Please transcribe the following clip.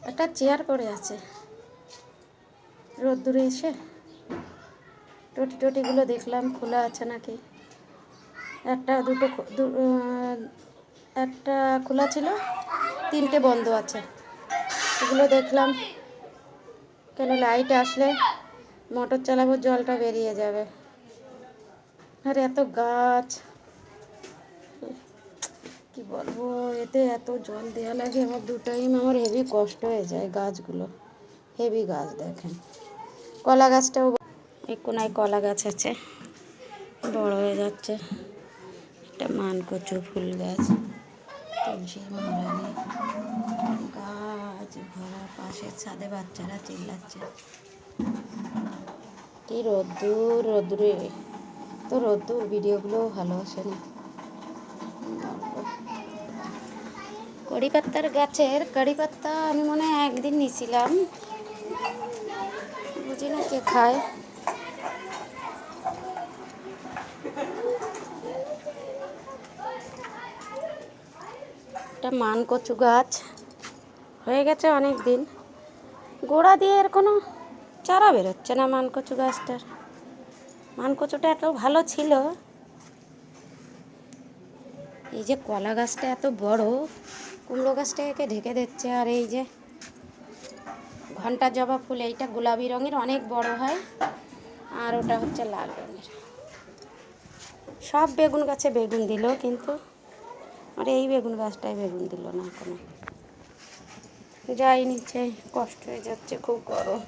একটা চেয়ার পড়ে আছে রোদ্দুরে এসে। টটিগুলো দেখলাম খোলা আছে নাকি, একটা খোলা ছিল, 3টে বন্ধ আছে। এগুলো দেখলাম, কেন লাইট আসলে মোটর চালাবো, জলটা বেরিয়ে যাবে। আর এত গাছ, কি বলবো, এতে এত জল দেওয়া লাগে আমার 2 টাইম, আমার হেভি কষ্ট হয়ে যায়। গাছগুলো হেভি গাছ দেখেন। কলা গাছটাও, এই কোনায় কলা গাছ আছে, বড় হয়ে যাচ্ছে। একটা মানকচু ফুল গাছ, তুলসী মহারানী, গাছ ভরা। পাশের ছাদে বাচ্চারা চিল্লাচ্ছে। কি রোদ্দুরে তো রোদ্দুর, ভিডিওগুলোও ভালো আসে না। কড়ি পাত্তার গাছের কারি পাত্তা আমি মনে হয় একদিন নিয়েছিলাম, বুঝি না কে খায়। একটা মানকচু গাছ হয়ে গেছে অনেক দিন, গোড়া দিয়ে এর কোনো চারা বেরোচ্ছে না মানকচু গাছটার। মানকচুটা এত ভালো ছিল। এই যে কলা গাছটা এত বড়, কুমড়ো গাছটাকে ঢেকে দিচ্ছে। আর এই যে ঘন্টা জবা ফুল, এইটা গোলাপি রঙের, অনেক বড় হয়, আর ওটা হচ্ছে লাল রঙের। সব বেগুন গাছে বেগুন দিল, কিন্তু আর এই বেগুন গাছটায় বেগুন দিল না কোনো। যাই নিচে, কষ্ট হয়ে যাচ্ছে, খুব গরম।